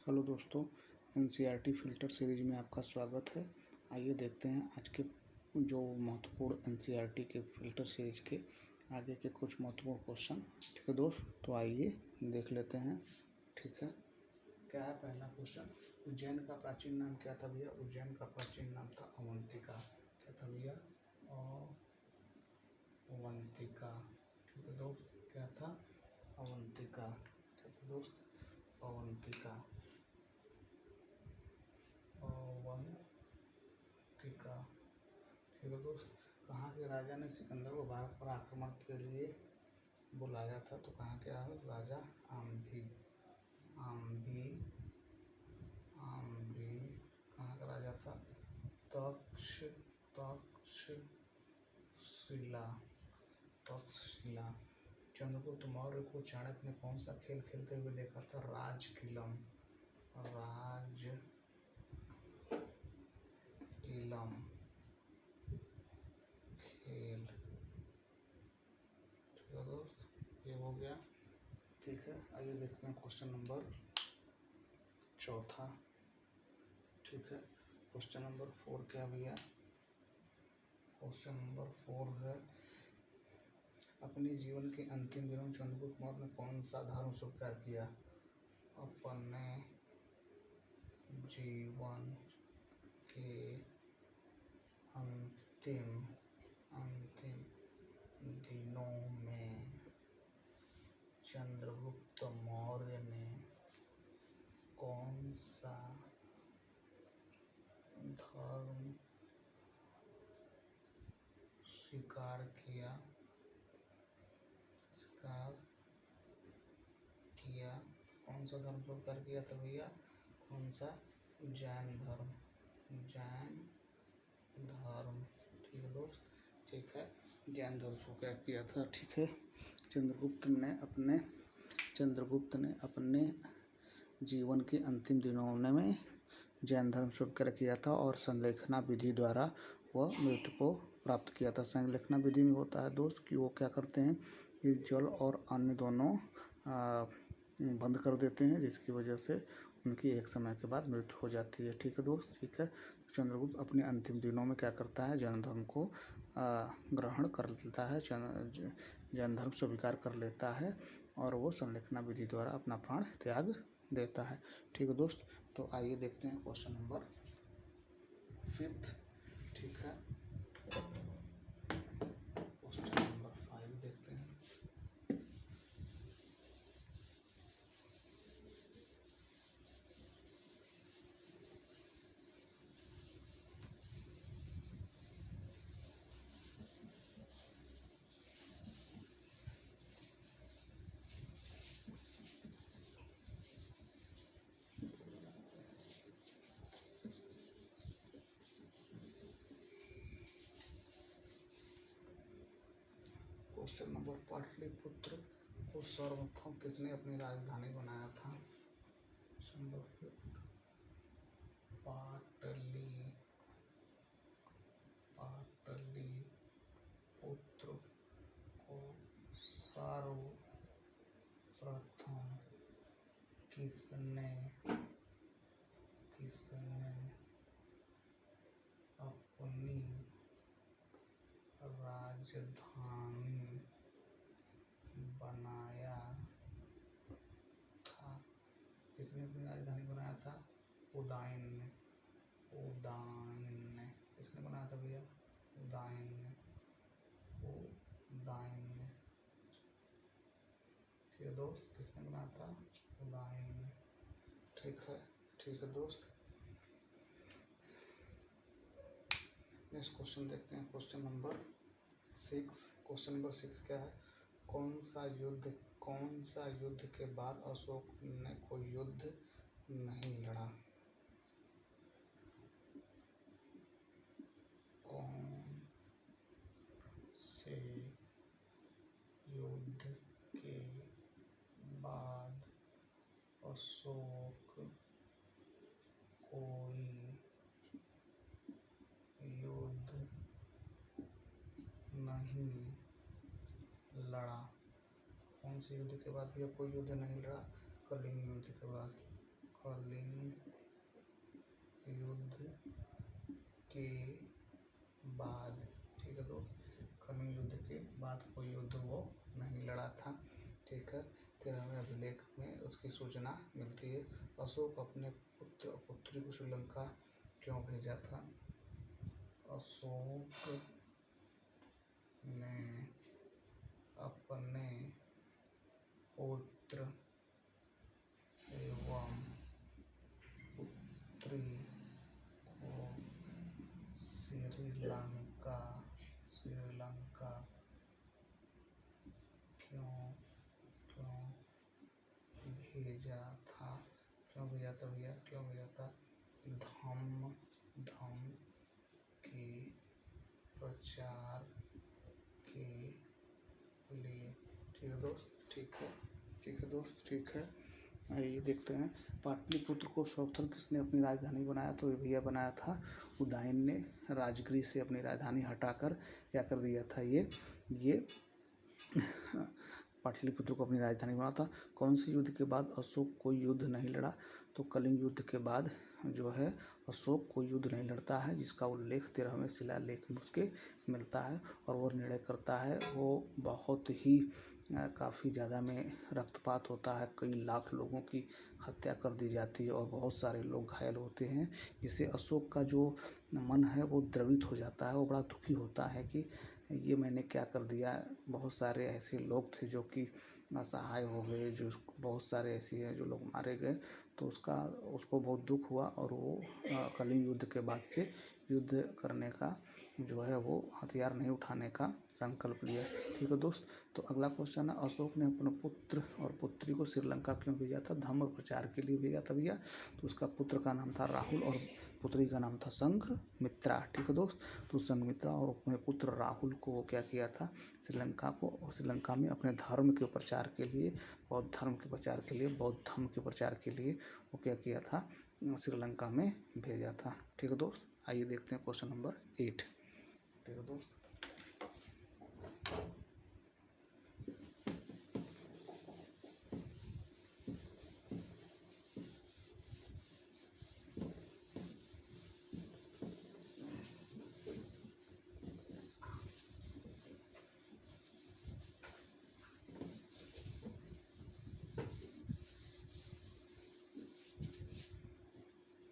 Hello दोस्तों, NCERT filter series में आपका स्वागत है। आइए देखते हैं आज के जो महत्वपूर्ण एनसीईआरटी के फ़िल्टर सीरीज के आगे के कुछ महत्वपूर्ण क्वेश्चन। ठीक है दोस्त, तो आइए देख लेते हैं। ठीक है, क्या है पहला क्वेश्चन? उज्जैन का प्राचीन नाम क्या था भैया? उज्जैन का प्राचीन नाम था अवंतिका। क्या था भैया? अवंतिका। ठीक है दोस्त, क्या था? अवंतिका। क्या था दोस्त? अवंतिका। अवंतिका। ठीक है दोस्त, कहाँ के राजा ने सिकंदर को भारत पर आक्रमण के लिए बुलाया था? तो कहाँ के राजा? आम्भी। आम्भी। आम्भी कहाँ का राजा था? तक्षशिला। तक्षशिला। चंद्रगुप्त मौर्य को चाणक्य ने कौन सा खेल खेलते हुए देखा था? राजकिलम। राजकिलम खेल। ठीक है दोस्त, ये हो गया। ठीक है, आइए देखते हैं क्वेश्चन नंबर चौथा। ठीक है, क्वेश्चन नंबर 4 क्या भैया? क्वेश्चन नंबर 4 है, अपने जीवन के अंतिम दिनों चंद्रगुप्त मौर्य ने कौन सा धर्म स्वीकार किया? अपने जीवन के अंतिम दिनों में चंद्रगुप्त मौर्य ने कौन सा धर्म स्वीकार किया? कौन सा धर्म स्वीकार किया था भैया? कौन सा? जैन धर्म। जैन धर्म। ठीक है दोस्त, ठीक है, जैन धर्म स्वीकार किया था। ठीक है, चंद्रगुप्त ने अपने जीवन के अंतिम दिनों में जैन धर्म स्वीकार किया था और संलेखना विधि द्वारा वह मृत्यु को प्राप्त किया था। संलेखना विधि में होता है दोस्त कि वो क्या करते हैं कि जल और अन्न दोनों बंद कर देते हैं, जिसकी वजह से उनकी एक समय के बाद मृत्यु हो जाती है। ठीक है दोस्त, ठीक है, चंद्रगुप्त अपने अंतिम दिनों में क्या करता है? जैन धर्म को ग्रहण कर लेता है, जैन धर्म स्वीकार कर लेता है और वो संलेखना विधि द्वारा अपना प्राण त्याग देता है। ठीक है दोस्त, तो आइए देखते हैं क्वेश्चन नंबर 5। ठीक है, क्वेश्चन नंबर 5 देखते हैं। क्वेश्चन नंबर, पाटलिपुत्र को सर्वप्रथम किसने अपनी राजधानी बनाया था? पाटलिपुत्र को सर्वप्रथम किसने अपनी राजधानी बनाया था? किसने अपनी राजधानी बनाया था? उदयन ने। किसने बनाया था भैया? उदयन ने। ठीक है दोस्त, किसने बनाया था? उदयन ने। ठीक है दोस्त, नेक्स्ट क्वेश्चन देखते हैं। Question number 6। क्वेश्चन नंबर 6 क्या है? कौन सा युद्ध के बाद अशोक ने कोई युद्ध नहीं लड़ा? कौन से युद्ध के बाद अशोक कोई युद्ध नहीं लड़ा? कौन से युद्ध के बाद भी कोई युद्ध नहीं लड़ा? कलिंग युद्ध के बाद। कलिंग युद्ध के बाद, ठीक है दोस्त, कलिंग युद्ध के बाद कोई युद्ध वो नहीं लड़ा था, ठीक है। 13वें अभिलेख में उसकी सूचना मिलती है। अशोक अपने पुत्र और पुत्री को श्रीलंका क्यों भेजा था? अशोक ने अपने पुत्र एवं पुत्री को श्रीलंका क्यों भेजा था? क्यों भेजा था भैया? क्यों भेजा था? धम्म के प्रचार के लिए, ठीक है दोस्त, ठीक है दोस्त, ठीक है। आइए देखते हैं, पाटलिपुत्र को सर्वप्रथम किसने अपनी राजधानी बनाया? तो ये भैया बनाया था उदयन ने। राजगृह से अपनी राजधानी हटाकर क्या कर दिया था? ये पाटलिपुत्र को अपनी राजधानी बना था। कौन सी युद्ध के बाद अशोक कोई युद्ध नहीं लड़ा? तो कलिंग युद्ध के बाद जो है अशोक कोई युद्ध नहीं लड़ता है, जिसका उल्लेख 13वें शिलालेख में उसके मिलता है। और वो निर्णय करता है, वो बहुत ही काफ़ी ज़्यादा में रक्तपात होता है, कई लाख लोगों की हत्या कर दी जाती है और बहुत सारे लोग घायल होते हैं। जिससे अशोक का जो मन है वो द्रवित हो जाता है, वो बड़ा दुखी होता है कि ये मैंने क्या कर दिया। बहुत सारे ऐसे लोग थे जो कि असहाय हो गए, जो बहुत सारे ऐसे हैं जो लोग मारे गए, तो उसको बहुत दुख हुआ और वो कलिंग युद्ध के बाद से युद्ध करने का जो है वो हथियार नहीं उठाने का संकल्प लिया, ठीक है दोस्त। तो अगला क्वेश्चन है, अशोक ने अपने पुत्र और पुत्री को श्रीलंका क्यों भेजा था? धर्म प्रचार के लिए भेजा था भैया। तो उसका पुत्र का नाम था राहुल और पुत्री का नाम था संघमित्रा, ठीक है दोस्त। तो संघमित्रा और अपने पुत्र राहुल को वो क्या किया था? श्रीलंका में अपने धर्म के प्रचार के लिए, बौद्ध धर्म के प्रचार के लिए, बौद्ध धर्म के प्रचार के लिए वो क्या किया था? श्रीलंका में भेजा था, ठीक है दोस्त। आइए देखते हैं क्वेश्चन नंबर 8, ठीक है दोस्त।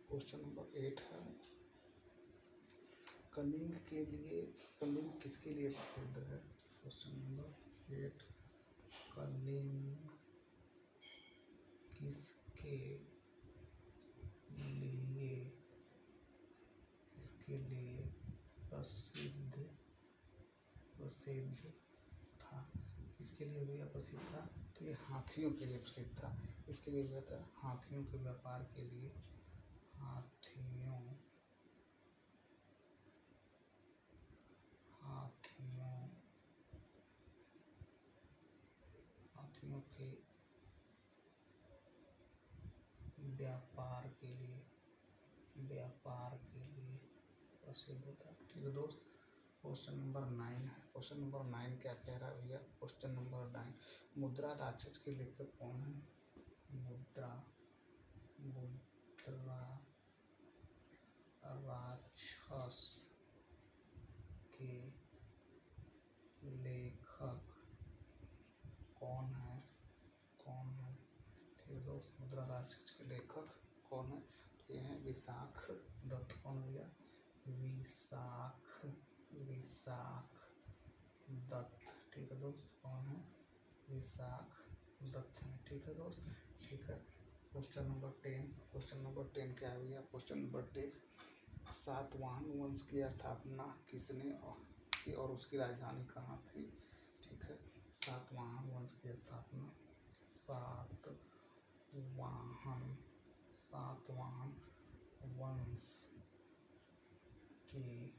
क्वेश्चन नंबर 8 है, कलिंग किसके लिए प्रसिद्ध है? क्वेश्चन नंबर 8, कलिंग किसके लिए प्रसिद्ध था? किसके लिए भैया प्रसिद्ध था? तो ये हाथियों के लिए प्रसिद्ध था। इसके लिए हुआ था हाथियों के व्यापार के लिए, हाथियों के व्यापार के लिए प्रसिद्ध था, ठीक है दोस्त। क्वेश्चन नंबर 9 है। क्वेश्चन नंबर 9 क्या कह रहा है भैया? क्वेश्चन नंबर 9, मुद्रा राक्षस के लेखक कौन है? मुद्रा राक्षस के लेखक कौन है? ठीक है दोस्त, मुद्रा राक्षस के लेखक कौन है? तो ये है विशाख दत्त। कौन भैया? विशाख दत्त, ठीक है दोस्त। कौन है? विशाख दत्त है, ठीक है दोस्त, ठीक है। क्वेश्चन नंबर 10 क्या है भैया? क्वेश्चन नंबर 10, सातवाहन वंश की स्थापना किसने की और उसकी राजधानी कहाँ थी? ठीक है, सातवाहन वंश की स्थापना, सातवाहन वंश की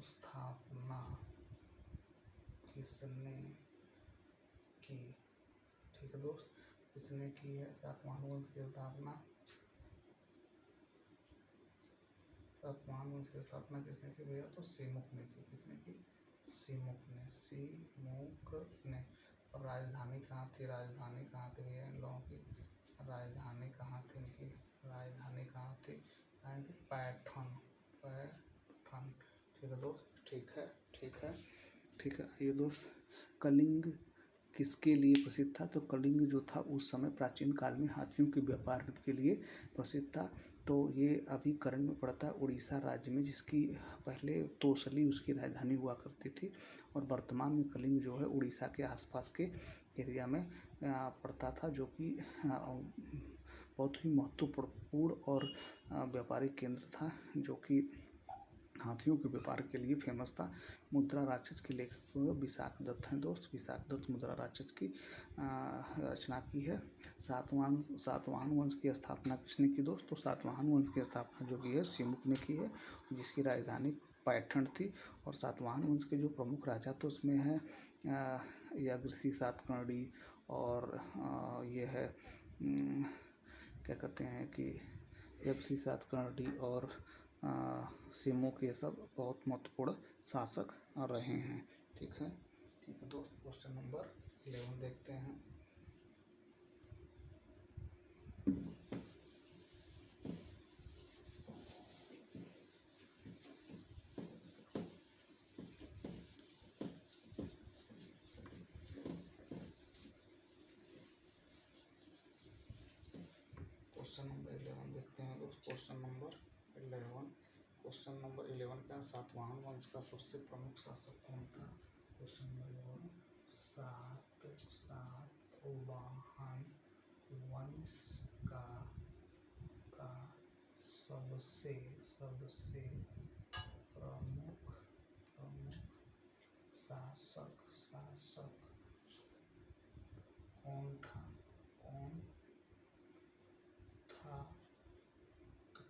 स्थापना किसने की? ठीक है दोस्त, किसने की है सातवाहन वंश की स्थापना? सातवाहन वंश की स्थापना किसने की भैया? तो सीमुख ने की। किसने की? सीमुख ने। और राजधानी कहाँ थी? राजधानी कहाँ थी भैया इन लोगों की? राजधानी कहाँ थी इन ठीक है, ठीक है, ठीक है। ये दोस्त, कलिंग किसके लिए प्रसिद्ध था? तो कलिंग जो था उस समय प्राचीन काल में हाथियों के व्यापार के लिए प्रसिद्ध था। तो ये अभी करंट में पड़ता है उड़ीसा राज्य में, जिसकी पहले तोसली उसकी राजधानी हुआ करती थी, और वर्तमान में कलिंग जो है उड़ीसा के आसपास के एरिया में पड़ता था, जो कि बहुत ही महत्वपूर्ण और व्यापारिक केंद्र था, जो कि हाथियों के व्यापार के लिए फेमस था। मुद्रा राक्षस के लेखक विशाख दत्त हैं दोस्त। विशाख दत्त मुद्रा राक्षस की रचना की है। सातवाहन वंश की स्थापना किसने की दोस्त? तो सातवाहन वंश की स्थापना जो की है सिमुक ने की है, जिसकी राजधानी पैठण थी। और सातवाहन वंश के जो प्रमुख राजा तो उसमें है यागृषि सातकर्णी, और ये है क्या कहते हैं कि यागृषि सातकर्णी और सिमुक, ये सब बहुत महत्वपूर्ण शासक रहे हैं। ठीक है, ठीक है दोस्त। क्वेश्चन नंबर 11 देखते हैं। क्वेश्चन नंबर 11 देखते हैं दोस्त। क्वेश्चन नंबर 11 का सातवाहन वंश का सबसे प्रमुख शासक कौन था? क्वेश्चन नंबर 11, सातवाहन वंश का सबसे प्रमुख शासक कौन था?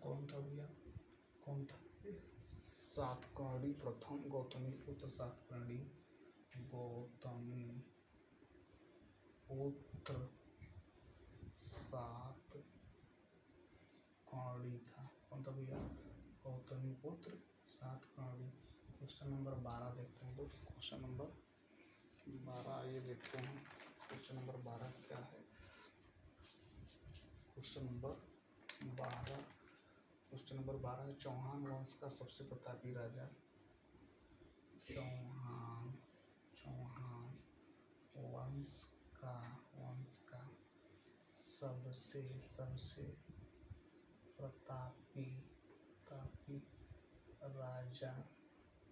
कौन था भैया? कौन था? सातकर्णी प्रथम, गौतमी पुत्र सातकर्णी, गौतमी पुत्र सातकर्णी था। कौन था भैया? गौतमी पुत्र सातकर्णी। क्वेश्चन नंबर 12 देखते हैं दोस्त। क्वेश्चन नंबर 12 ये देखते हैं। क्वेश्चन नंबर 12 क्या है? क्वेश्चन नंबर 12 है, चौहान वंश का सबसे प्रतापी राजा। चौहान वंश का सबसे प्रतापी राजा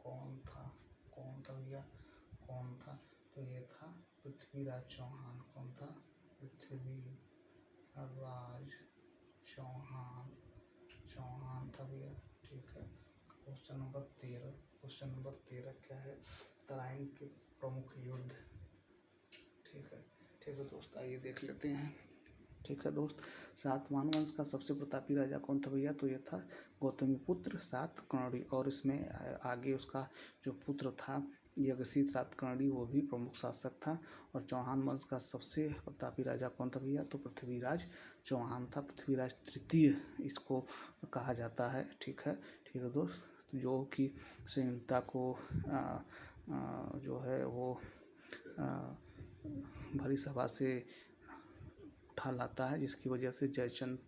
कौन था भैया? कौन था? तो ये था पृथ्वीराज चौहान। कौन था? पृथ्वीराज चौहान था भैया। ठीक है। क्वेश्चन नंबर 13 क्या है? तराइन के प्रमुख युद्ध। ठीक है दोस्त, आइए देख लेते हैं। ठीक है दोस्त, सातवाहन वंश का सबसे प्रतापी राजा कौन था भैया? तो ये था गौतमीपुत्र सातकर्णी, और इसमें आगे उसका जो पुत्र था यागृषि सातकर्णी, वो भी प्रमुख शासक था। और चौहान वंश का सबसे प्रतापी राजा कौन था भैया? तो पृथ्वीराज चौहान था। पृथ्वीराज तृतीय इसको कहा जाता है। ठीक है दोस्त, जो कि संहिता को जो है वो भरी सभा से उठा लाता है, जिसकी वजह से जयचंद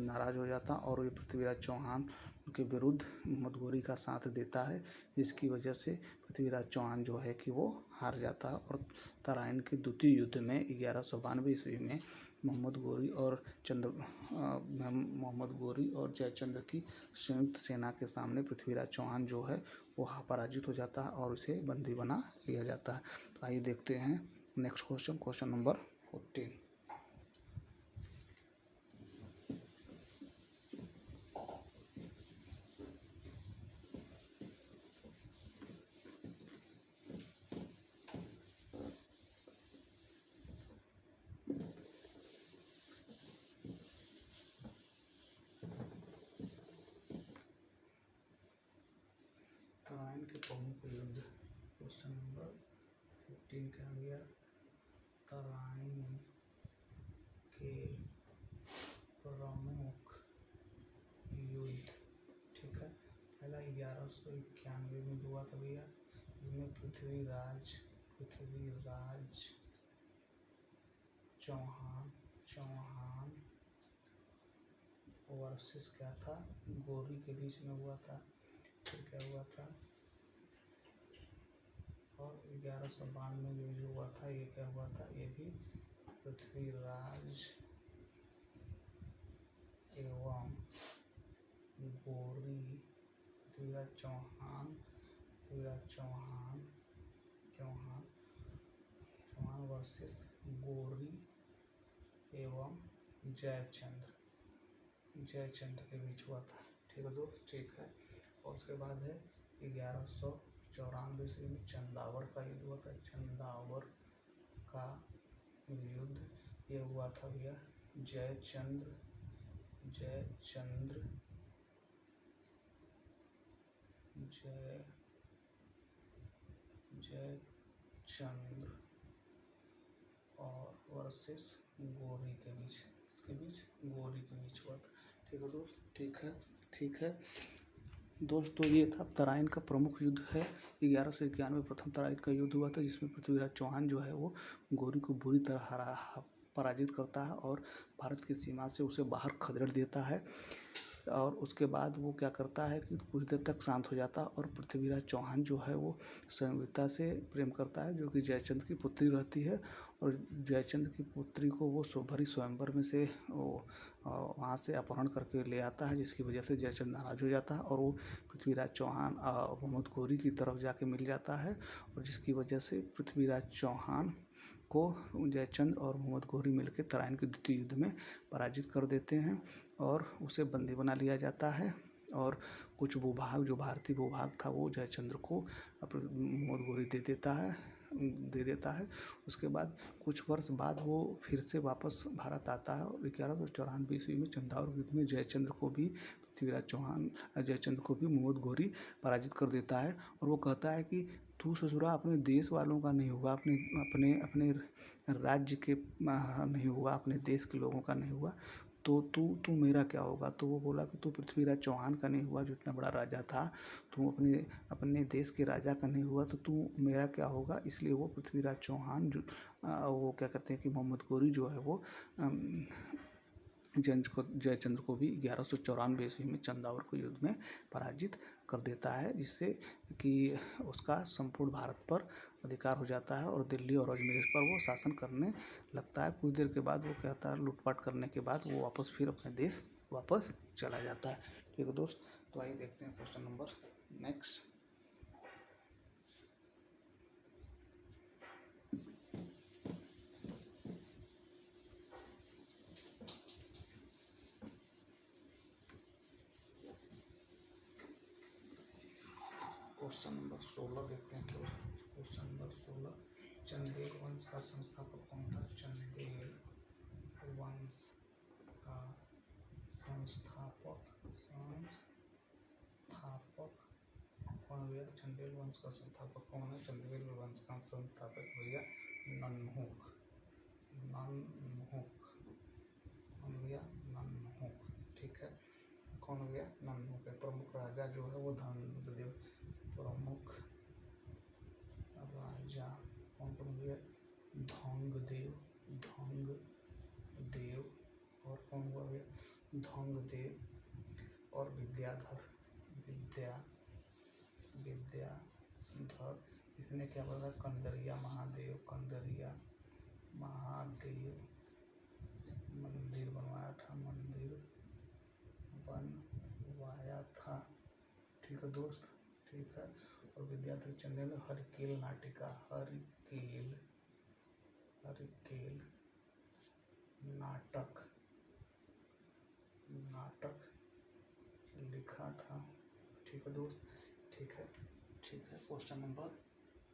नाराज हो जाता और ये पृथ्वीराज चौहान के विरुद्ध मोहम्मद गोरी का साथ देता है, जिसकी वजह से पृथ्वीराज चौहान जो है कि वो हार जाता है। और तराइन के द्वितीय युद्ध में 1192 ईस्वी में मोहम्मद गोरी और जयचंद्र की संयुक्त सेना के सामने पृथ्वीराज चौहान जो है वो पराजित हो जाता है और उसे बंदी बना लिया जाता है। तो आइए देखते हैं नेक्स्ट क्वेश्चन नंबर 14। तराइन के प्रमुख युद्ध। क्वेश्चन नंबर 15 क्या गया? तराइन के प्रमुख युद्ध। ठीक है, पहला 1191 में हुआ था भैया, जिसमें पृथ्वीराज चौहान वर्सेस क्या था? गोरी के बीच में हुआ था। फिर क्या हुआ था? और 1192 में जो हुआ था, ये क्या हुआ था, ये भी पृथ्वीराज एवं गोरी, पृथ्वीराज चौहान वर्सेस गोरी एवं जयचंद्र के बीच हुआ था। ठीक है दोस्त, ठीक है। और उसके बाद है 1194 ईस्वी में चंदावर का युद्ध हुआ था। चंदावर का युद्ध ये हुआ था भैया जयचंद्र और वर्सेस गोरी के बीच, इसके बीच गोरी के बीच हुआ था। ठीक है दोस्त, ठीक है दोस्त। तो ये था तराइन का प्रमुख युद्ध है। 1191 प्रथम तराइन का युद्ध हुआ था, जिसमें पृथ्वीराज चौहान जो है वो गोरी को बुरी तरह पराजित करता है और भारत की सीमा से उसे बाहर खदेड़ देता है। और उसके बाद वो क्या करता है कि कुछ देर तक शांत हो जाता है और पृथ्वीराज चौहान जो है वो संयुक्ता से प्रेम करता है, जो कि जयचंद्र की पुत्री रहती है। और जयचंद्र की पुत्री को वो भरी स्वयंवर में से वो वहाँ से अपहरण करके ले आता है, जिसकी वजह से जयचंद्र नाराज हो जाता है और वो पृथ्वीराज चौहान मोहम्मद गोरी की तरफ जाके मिल जाता है, और जिसकी वजह से पृथ्वीराज चौहान को जयचंद्र और मोहम्मद गोरी मिलकर तराइन के द्वितीय युद्ध में पराजित कर देते हैं और उसे बंदी बना लिया जाता है। और कुछ भूभाग, जो भारतीय भूभाग था, वो जयचंद्र को मोहम्मद गोरी दे देता है। उसके बाद कुछ वर्ष बाद वो फिर से वापस भारत आता है और 1194 ईस्वी में चंदावर युद्ध में जयचंद्र को भी मोहम्मद गोरी पराजित कर देता है। और वो कहता है कि तू ससुरा अपने देश वालों का नहीं हुआ, अपने राज्य के नहीं हुआ, अपने देश के लोगों का नहीं हुआ, तो तू मेरा क्या होगा। तो वो बोला कि तू पृथ्वीराज चौहान का नहीं हुआ जो इतना बड़ा राजा था, तू अपने देश के राजा का नहीं हुआ, तो तू मेरा क्या होगा। इसलिए वो पृथ्वीराज चौहान जो वो क्या कहते हैं कि मोहम्मद गोरी जो है वो जयचंद्र को भी 1194 ईस्वी में चंदावर को युद्ध में पराजित कर देता है, जिससे कि उसका संपूर्ण भारत पर अधिकार हो जाता है और दिल्ली और अजमेर पर वो शासन करने लगता है। कुछ देर के बाद वो कहता है, लूटपाट करने के बाद वो वापस फिर अपने देश वापस चला जाता है। ठीक है दोस्त, तो आइए देखते हैं question number next. Question number 16 देखते हैं दोस्त। क्वेश्चन नंबर 16, चंदेल वंश का संस्थापक कौन था। चंदेल वंश का संस्थापक कौन भैया। चंदेल वंश का संस्थापक कौन है। चंदेल वंश का संस्थापक भैया नन्हुक भैया नन्हुक। ठीक है, कौन भैया, नन्हुक है। प्रमुख राजा जो है वो धनदेव। प्रमुख राजा कौन भैया, धंगदेव। और कौन हुआ भैया, धंगदेव और विद्याधर। इसने क्या बोला, कंदरिया महादेव मंदिर बनवाया था। ठीक है दोस्त, ठीक है। और विद्याधर चंदेल ने हरिकेल नाटक लिखा था। ठीक है दोस्त, ठीक है। क्वेश्चन नंबर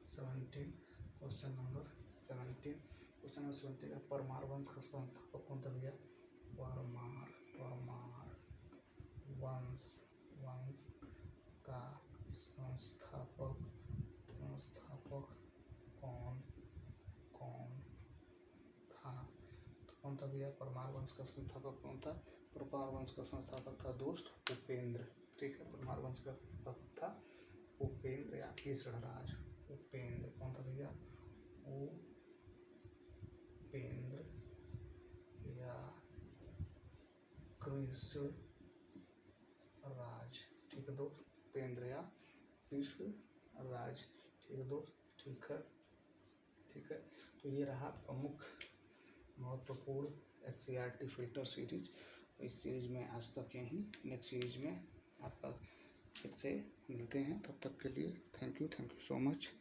17 है, परमार वंश का संस्थापक कौन था भैया। परमार वंश का संस्थापक कौन था। तो कौन था भैया, परमार वंश का संस्थापक कौन था। परमार वंश का संस्थापक था दोस्त उपेंद्र। ठीक है, परमार वंश का संस्थापक था उपेंद्र या कृष्णराज। उपेंद्र कौन था भैया, उपेंद्र या कृष्णराज। ठीक है दोस्त, उपेंद्र या कृष्णराज। ठीक है दोस्त, ठीक है, ठीक है। तो ये रहा आपका मुख्य महत्वपूर्ण SCERT फिल्टर सीरीज। इस सीरीज में आज तक यहीं, नेक्स्ट सीरीज में आपका फिर से मिलते हैं। तब तक के लिए थैंक यू सो मच।